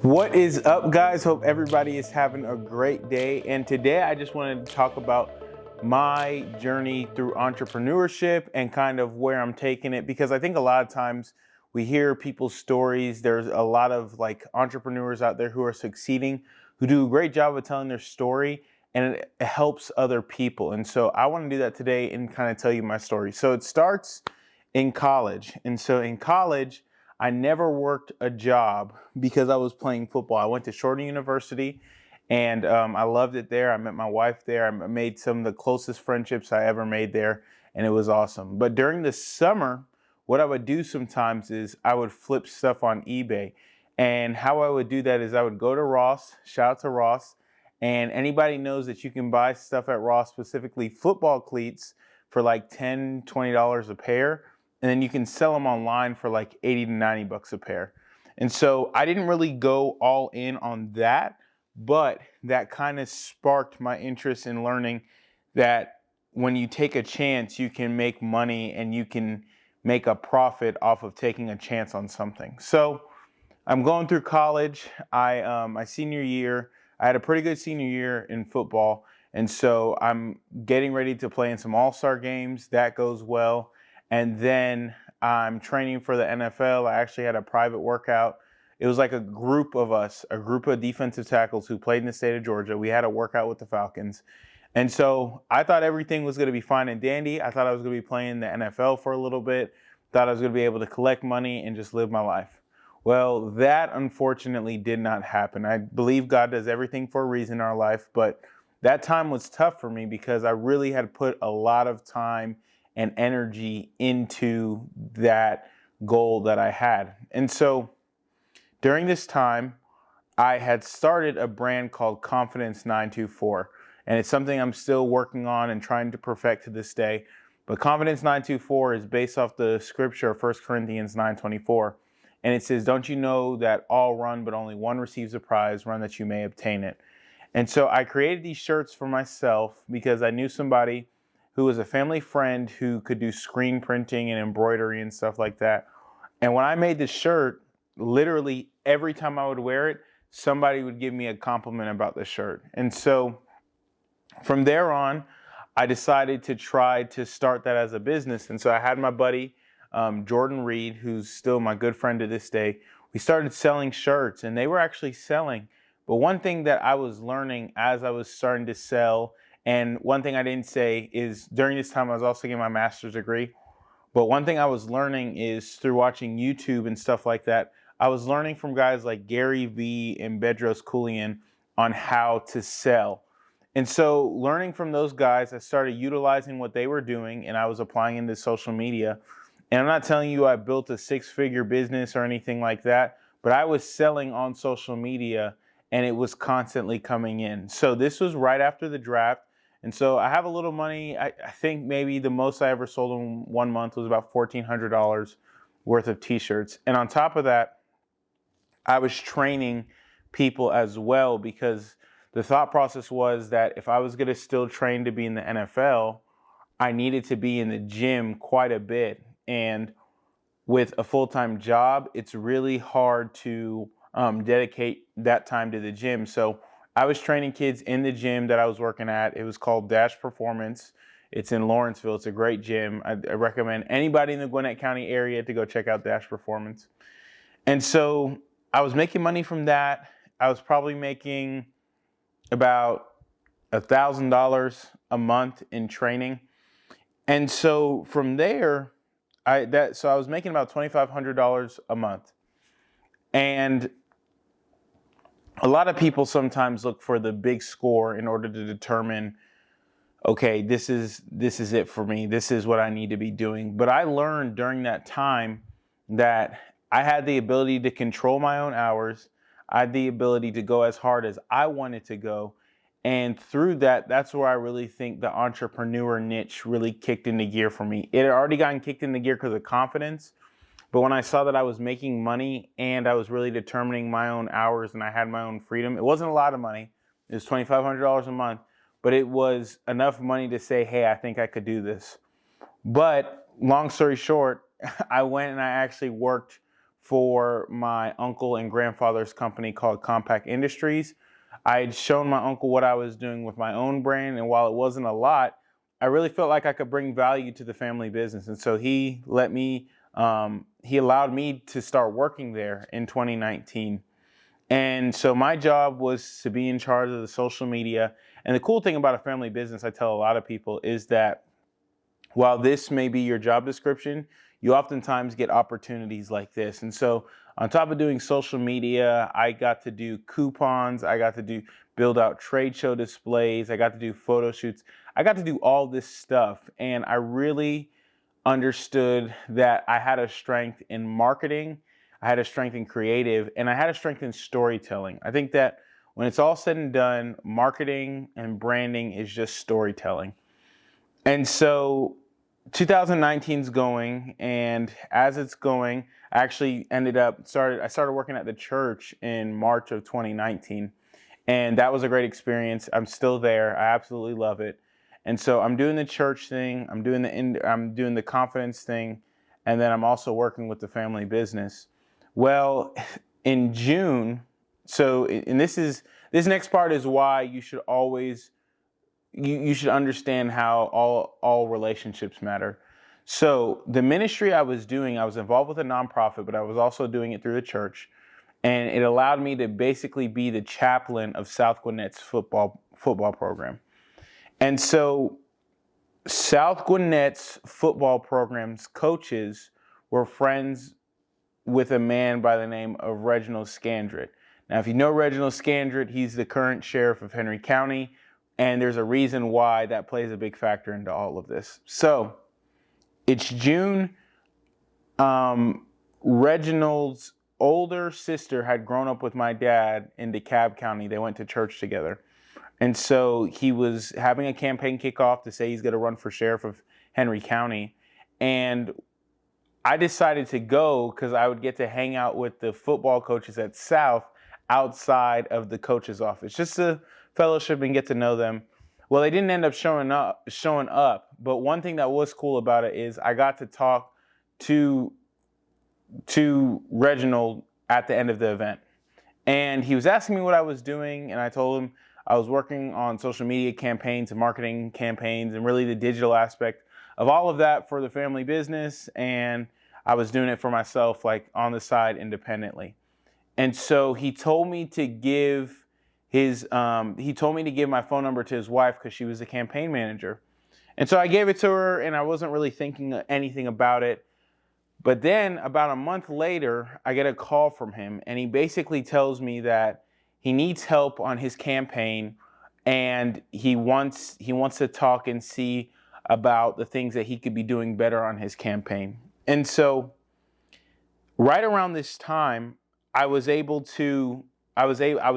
What is up, guys? Hope everybody is having a great day. And today I just wanted to talk about my journey through entrepreneurship and kind of where I'm taking it, because I think a lot of times we hear people's stories. There's a lot of entrepreneurs out there who are succeeding, who do a great job of telling their story, and it helps other people. And so I want to do that today and kind of tell you my story. So it starts in college. And so in college, I never worked a job because I was playing football. I went to Shorter University, and I loved it there. I met my wife there. I made some of the closest friendships I ever made there, and it was awesome. But during the summer, what I would do sometimes is I would flip stuff on eBay. And how I would do that is I would go to Ross, shout out to Ross, and anybody knows that you can buy stuff at Ross, specifically football cleats, for like $10, $20 a pair. And then you can sell them online for like 80 to 90 bucks a pair. And so I didn't really go all in on that, but that kind of sparked my interest in learning that when you take a chance, you can make money and you can make a profit off of taking a chance on something. So I'm going through college. My senior year, I had a pretty good senior year in football. And so I'm getting ready to play in some all-star games. That goes well. And then I'm training for the NFL. I actually had a private workout. It was like a group of us, a group of defensive tackles who played in the state of Georgia. We had a workout with the Falcons. And so I thought everything was going to be fine and dandy. I thought I was going to be playing the NFL for a little bit. Thought I was going to be able to collect money and just live my life. Well, that unfortunately did not happen. I believe God does everything for a reason in our life, but that time was tough for me because I really had put a lot of time and energy into that goal that I had. And so during this time, I had started a brand called Confidence 924. And it's something I'm still working on and trying to perfect to this day. But Confidence 924 is based off the scripture of 1 Corinthians 9:24. And it says, "Don't you know that all run, but only one receives a prize? Run that you may obtain it." And so I created these shirts for myself because I knew somebody who was a family friend who could do screen printing and embroidery and stuff like that. And when I made this shirt, literally every time I would wear it, somebody would give me a compliment about the shirt. And so from there on, I decided to try to start that as a business. And so I had my buddy, Jordan Reed, who's still my good friend to this day. We started selling shirts, and they were actually selling. But one thing that I was learning as I was starting to sell, and one thing I didn't say is during this time I was also getting my master's degree. But one thing I was learning is through watching YouTube and stuff like that, I was learning from guys like Gary Vee and Bedros Keuilian on how to sell. And so learning from those guys, I started utilizing what they were doing, and I was applying into social media. And I'm not telling you I built a six-figure business or anything like that, but I was selling on social media and it was constantly coming in. So this was right after the draft. And so I have a little money. I think maybe the most I ever sold in 1 month was about $1,400 worth of t-shirts. And on top of that, I was training people as well, because the thought process was that if I was going to still train to be in the NFL, I needed to be in the gym quite a bit. And with a full-time job, it's really hard to dedicate that time to the gym. So I was training kids in the gym that I was working at. It was called Dash Performance. It's in Lawrenceville. It's a great gym. I recommend anybody in the Gwinnett County area to go check out Dash Performance. And so I was making money from that. I was probably making about $1,000 a month in training. And so from there, I was making about $2,500 a month. And a lot of people sometimes look for the big score in order to determine, okay, this is it for me. This is what I need to be doing. But I learned during that time that I had the ability to control my own hours. I had the ability to go as hard as I wanted to go. And through that, that's where I really think the entrepreneur niche really kicked into gear for me. It had already gotten kicked into gear because of confidence. But when I saw that I was making money and I was really determining my own hours and I had my own freedom, it wasn't a lot of money. It was $2,500 a month, but it was enough money to say, hey, I think I could do this. But long story short, I went and I actually worked for my uncle and grandfather's company called Compact Industries. I had shown my uncle what I was doing with my own brand, and while it wasn't a lot, I really felt like I could bring value to the family business. And so he allowed me to start working there in 2019. And so my job was to be in charge of the social media. And the cool thing about a family business, I tell a lot of people, is that while this may be your job description, you oftentimes get opportunities like this. And so on top of doing social media, I got to do coupons, I got to build out trade show displays, I got to do photo shoots, I got to do all this stuff. And I really understood that I had a strength in marketing, I had a strength in creative, and I had a strength in storytelling. I think that when it's all said and done, marketing and branding is just storytelling. And so 2019's going, and as it's going, I actually I started working at the church in March of 2019, and that was a great experience. I'm still there. I absolutely love it. And so I'm doing the church thing, I'm doing the confidence thing, and then I'm also working with the family business. Well, in June, this next part is why you should always you should understand how all relationships matter. So the ministry I was doing, I was involved with a nonprofit, but I was also doing it through the church. And it allowed me to basically be the chaplain of South Gwinnett's football program. And so South Gwinnett's football program's coaches were friends with a man by the name of Reginald Skarda. Now, if you know Reginald Skarda, he's the current sheriff of Henry County. And there's a reason why that plays a big factor into all of this. So it's June. Reginald's older sister had grown up with my dad in DeKalb County. They went to church together. And so he was having a campaign kickoff to say he's going to run for sheriff of Henry County. And I decided to go because I would get to hang out with the football coaches at South outside of the coach's office, just to fellowship and get to know them. Well, they didn't end up showing up, but one thing that was cool about it is I got to talk to Reginald at the end of the event. And he was asking me what I was doing, and I told him I was working on social media campaigns and marketing campaigns and really the digital aspect of all of that for the family business, and I was doing it for myself, like on the side independently. And so he told me to give my phone number to his wife because she was the campaign manager. And so I gave it to her, and I wasn't really thinking anything about it. But then about a month later, I get a call from him, and he basically tells me that he needs help on his campaign, and he wants to talk and see about the things that he could be doing better on his campaign. And so right around this time, I was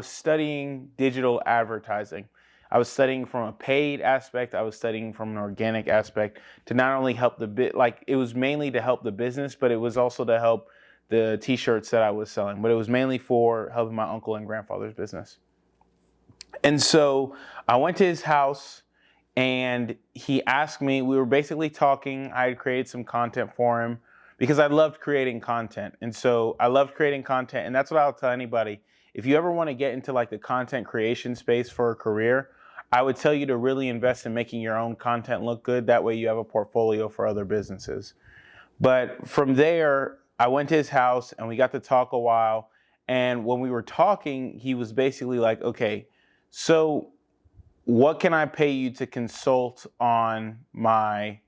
studying digital advertising. I was studying from a paid aspect. I was studying from an organic aspect to not only help it was mainly to help the business, but it was also to help the t-shirts that I was selling. But it was mainly for helping my uncle and grandfather's business. And so I went to his house, and he asked me, we were basically talking. I had created some content for him because I loved creating content. And so I loved creating content, and that's what I'll tell anybody. If you ever want to get into like the content creation space for a career, I would tell you to really invest in making your own content look good. That way you have a portfolio for other businesses. But from there, I went to his house and we got to talk a while. And when we were talking, he was basically like, okay, so what can I pay you to consult on my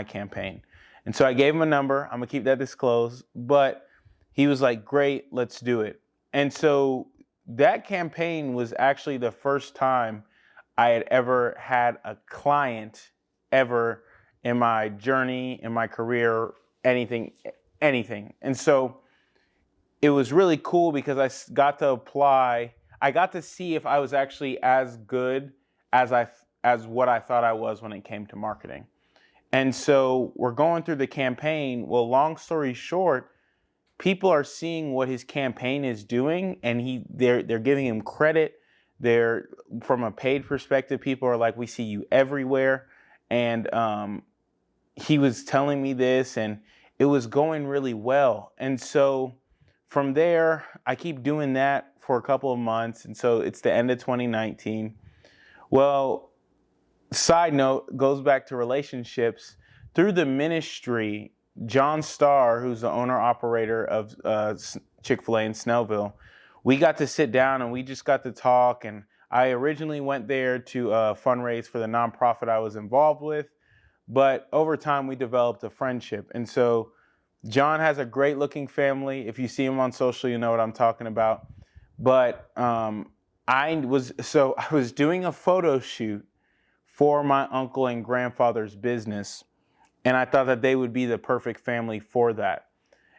campaign? And so I gave him a number. I'm gonna keep that disclosed, but he was like, great, let's do it. And so that campaign was actually the first time I had ever had a client ever in my journey, in my career, anything. And so it was really cool because I got to apply. I got to see if I was actually as good as what I thought I was when it came to marketing. And so we're going through the campaign. Well, long story short, people are seeing what his campaign is doing, and they're giving him credit. They're, from a paid perspective, people are like, we see you everywhere. And he was telling me this, and it was going really well. And so from there, I keep doing that for a couple of months. And so it's the end of 2019. Well, side note, goes back to relationships. Through the ministry, John Starr, who's the owner operator of Chick-fil-A in Snellville, we got to sit down and we just got to talk. And I originally went there to fundraise for the nonprofit I was involved with, but over time we developed a friendship. And so John has a great looking family. If you see him on social, you know what I'm talking about. But I was doing a photo shoot for my uncle and grandfather's business, and I thought that they would be the perfect family for that.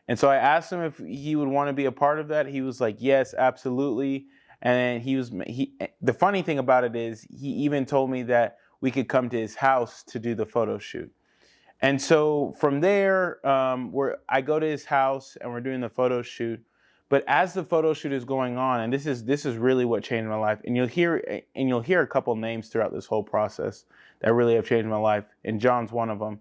And so I asked him if he would want to be a part of that. He was like, yes, absolutely. And the funny thing about it is he even told me that we could come to his house to do the photo shoot. And so from there, I go to his house and we're doing the photo shoot. But as the photo shoot is going on, and this is really what changed my life, and you'll hear a couple names throughout this whole process that really have changed my life, and John's one of them.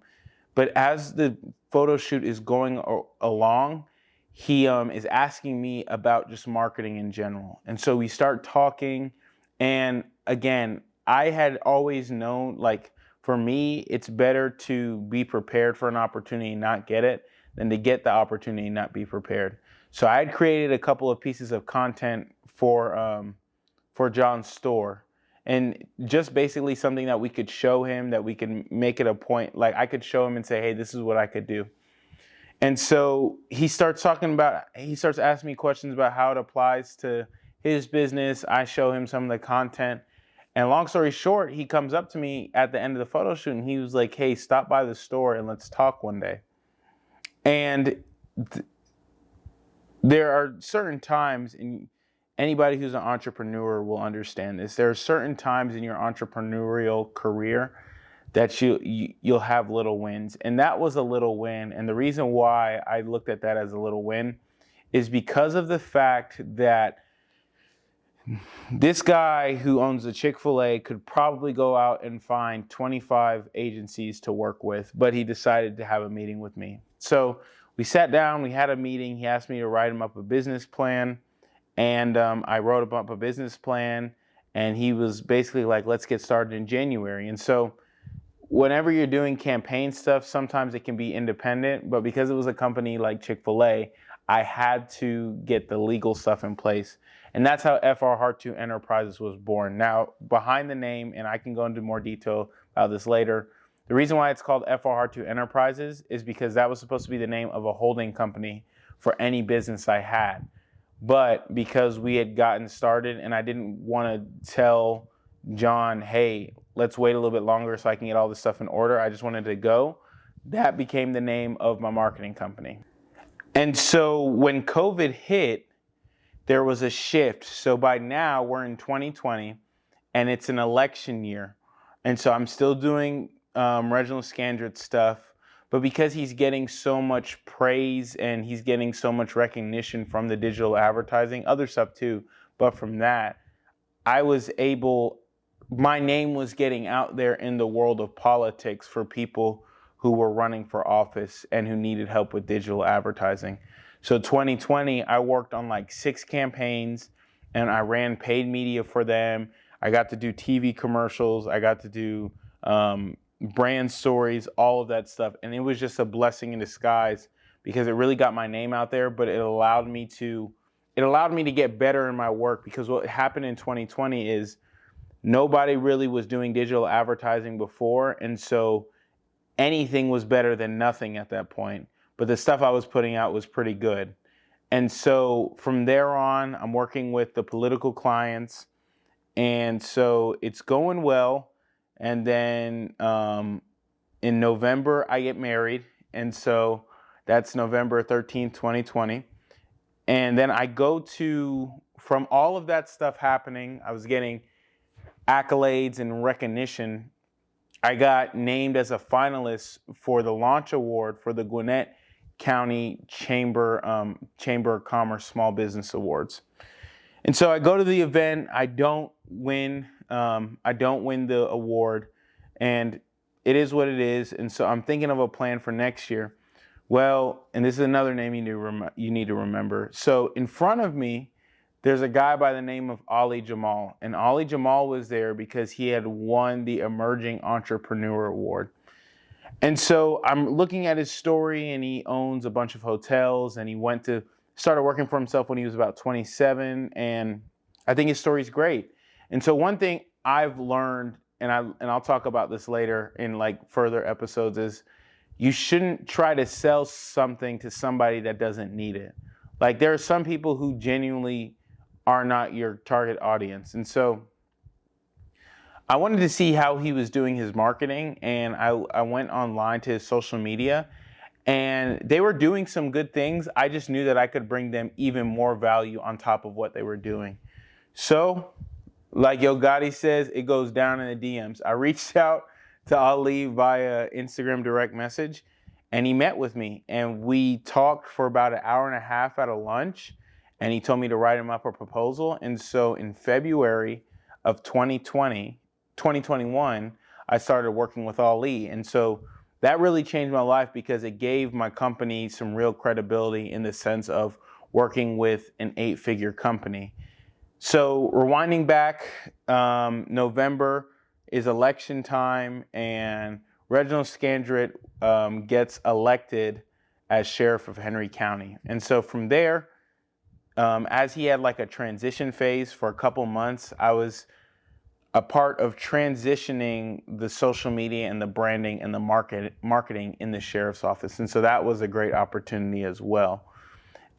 But as the photo shoot is going along, he is asking me about just marketing in general. And so we start talking, and again, I had always known, like, for me, it's better to be prepared for an opportunity and not get it than to get the opportunity and not be prepared. So I had created a couple of pieces of content for John's store, and just basically something that we could show him, that we could make it a point. Like I could show him and say, hey, this is what I could do. And so he starts asking me questions about how it applies to his business. I show him some of the content. And long story short, he comes up to me at the end of the photo shoot and he was like, hey, stop by the store and let's talk one day. And there are certain times, and anybody who's an entrepreneur will understand this, there are certain times in your entrepreneurial career that you'll have little wins. And that was a little win. And the reason why I looked at that as a little win is because of the fact that this guy who owns the Chick-fil-A could probably go out and find 25 agencies to work with, but he decided to have a meeting with me. So we sat down, we had a meeting. He asked me to write him up a business plan, and I wrote him up a business plan, and he was basically like, let's get started in January. And so whenever you're doing campaign stuff, sometimes it can be independent, but because it was a company like Chick-fil-A, I had to get the legal stuff in place. And that's how FR Heart 2 Enterprises was born. Now, behind the name, and I can go into more detail about this later, the reason why it's called FR Heart 2 Enterprises is because that was supposed to be the name of a holding company for any business I had. But because we had gotten started and I didn't want to tell John, hey, let's wait a little bit longer so I can get all this stuff in order, I just wanted to go, that became the name of my marketing company. And so when COVID hit, there was a shift. So by now we're in 2020 and it's an election year. And so I'm still doing Reginald Skarda stuff, but because he's getting so much praise and he's getting so much recognition from the digital advertising, other stuff too, but from that, my name was getting out there in the world of politics for people who were running for office and who needed help with digital advertising. So 2020, I worked on like 6 campaigns and I ran paid media for them. I got to do TV commercials. I got to do brand stories, all of that stuff. And it was just a blessing in disguise because it really got my name out there, but it allowed me to get better in my work, because what happened in 2020 is nobody really was doing digital advertising before. And so anything was better than nothing at that point. But the stuff I was putting out was pretty good. And so from there on, I'm working with the political clients. And so it's going well. And then in November, I get married. And so that's November 13th, 2020. And then from all of that stuff happening, I was getting accolades and recognition. I got named as a finalist for the launch award for the Gwinnett County Chamber of Commerce Small Business Awards. And so I go to the event. I don't win the award, and it is what it is. And so I'm thinking of a plan for next year Well, and this is another name you need to remember. So in front of me, there's a guy by the name of Ali Jamal. And Ali Jamal was there because he had won the Emerging Entrepreneur Award. And so I'm looking at his story, and he owns a bunch of hotels, and he started working for himself when he was about 27. And I think his story's great. And so one thing I've learned, and I'll talk about this later in like further episodes, is you shouldn't try to sell something to somebody that doesn't need it. Like, there are some people who genuinely are not your target audience. And so I wanted to see how he was doing his marketing, and I went online to his social media, and they were doing some good things. I just knew that I could bring them even more value on top of what they were doing. So, like Yo Gotti says, it goes down in the DMs. I reached out to Ali via Instagram direct message, and he met with me, and we talked for about an hour and a half at a lunch, and he told me to write him up a proposal. And so in February of 2021, I started working with Ali. And so that really changed my life because it gave my company some real credibility in the sense of working with an 8-figure company. So rewinding back, November is election time, and Reginald Skarda gets elected as sheriff of Henry County. And so from there, as he had like a transition phase for a couple months, I was a part of transitioning the social media and the branding and the marketing in the sheriff's office. And so that was a great opportunity as well.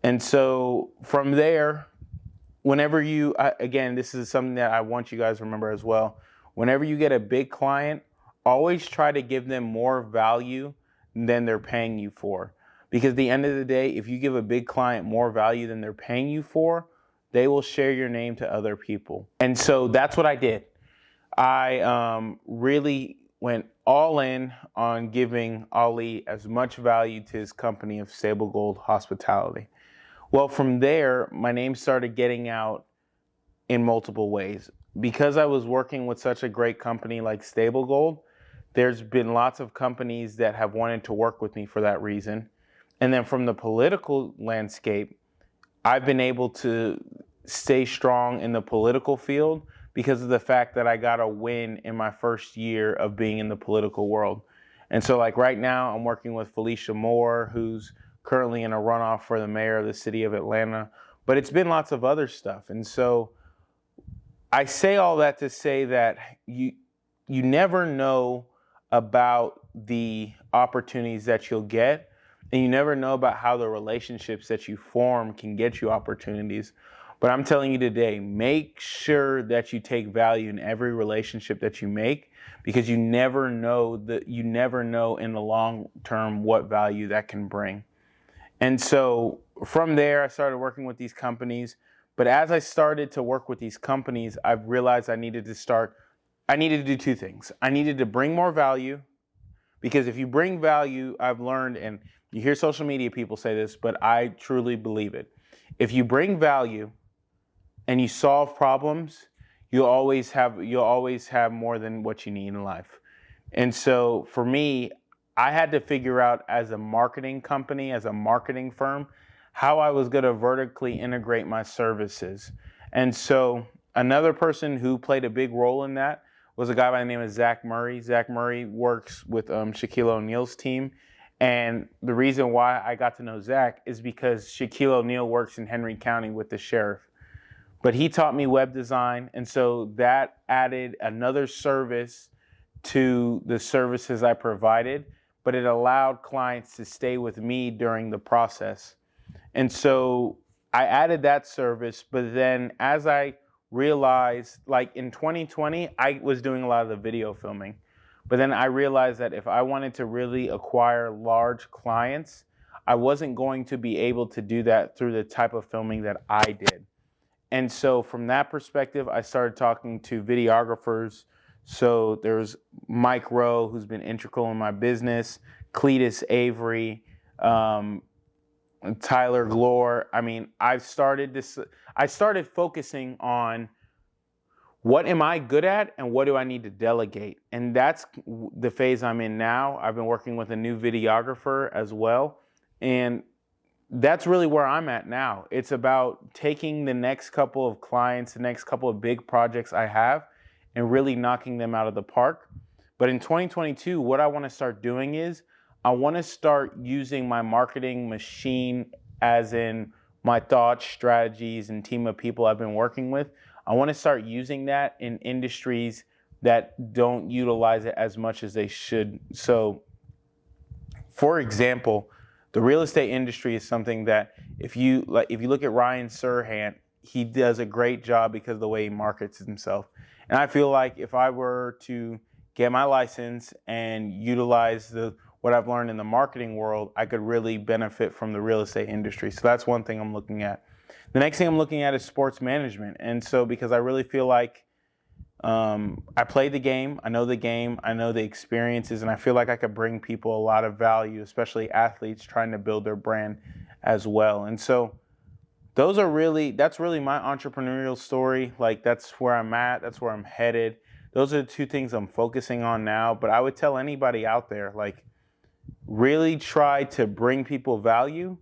And so from there, whenever again, this is something that I want you guys to remember as well. Whenever you get a big client, always try to give them more value than they're paying you for. Because at the end of the day, if you give a big client more value than they're paying you for, they will share your name to other people. And so that's what I did. I really went all in on giving Ali as much value to his company of Stable Gold Hospitality. Well, from there, my name started getting out in multiple ways. Because I was working with such a great company like Stable Gold, there's been lots of companies that have wanted to work with me for that reason. And then from the political landscape, I've been able to stay strong in the political field because of the fact that I got a win in my first year of being in the political world. And so like right now, I'm working with Felicia Moore, who's currently in a runoff for the mayor of the city of Atlanta, but it's been lots of other stuff. And so I say all that to say that you never know about the opportunities that you'll get, and you never know about how the relationships that you form can get you opportunities. But I'm telling you today, make sure that you take value in every relationship that you make, because you never know in the long term what value that can bring. And so from there, I started working with these companies. But as I started to work with these companies, I realized I needed to do two things. I needed to bring more value, because if you bring value, I've learned, and you hear social media people say this, but I truly believe it. If you bring value and you solve problems, you'll always have more than what you need in life. And so for me, I had to figure out as a marketing company, as a marketing firm, how I was going to vertically integrate my services. And so another person who played a big role in that was a guy by the name of Zach Murray. Zach Murray works with Shaquille O'Neal's team. And the reason why I got to know Zach is because Shaquille O'Neal works in Henry County with the sheriff. But he taught me web design, and so that added another service to the services I provided, but it allowed clients to stay with me during the process. And so I added that service, but then as I realized, like in 2020, I was doing a lot of the video filming. But then I realized that if I wanted to really acquire large clients, I wasn't going to be able to do that through the type of filming that I did. And so from that perspective, I started talking to videographers. So there's Mike Rowe, who's been integral in my business, Cletus Avery, Tyler Glore. I mean, I started focusing on what am I good at and what do I need to delegate? And that's the phase I'm in now. I've been working with a new videographer as well. And that's really where I'm at now. It's about taking the next couple of clients, the next couple of big projects I have, and really knocking them out of the park. But in 2022, what I want to start doing is I want to start using my marketing machine, as in my thoughts, strategies, and team of people I've been working with. I want to start using that in industries that don't utilize it as much as they should. So, for example, the real estate industry is something that if you look at Ryan Serhant, he does a great job because of the way he markets himself. And I feel like if I were to get my license and utilize what I've learned in the marketing world, I could really benefit from the real estate industry. So that's one thing I'm looking at. The next thing I'm looking at is sports management. And so because I really feel like I play the game, I know the experiences, and I feel like I could bring people a lot of value, especially athletes trying to build their brand as well. And so that's really my entrepreneurial story. Like, that's where I'm at, that's where I'm headed. Those are the two things I'm focusing on now. But I would tell anybody out there, like, really try to bring people value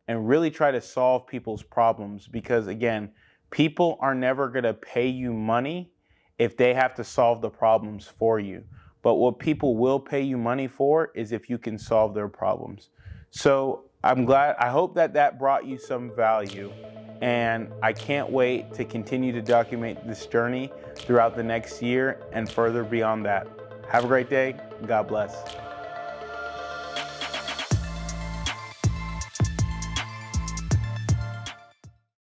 and really try to solve people's problems, because again, people are never going to pay you money if they have to solve the problems for you. But what people will pay you money for is if you can solve their problems. So I hope that brought you some value, and I can't wait to continue to document this journey throughout the next year and further beyond that. Have a great day. God bless.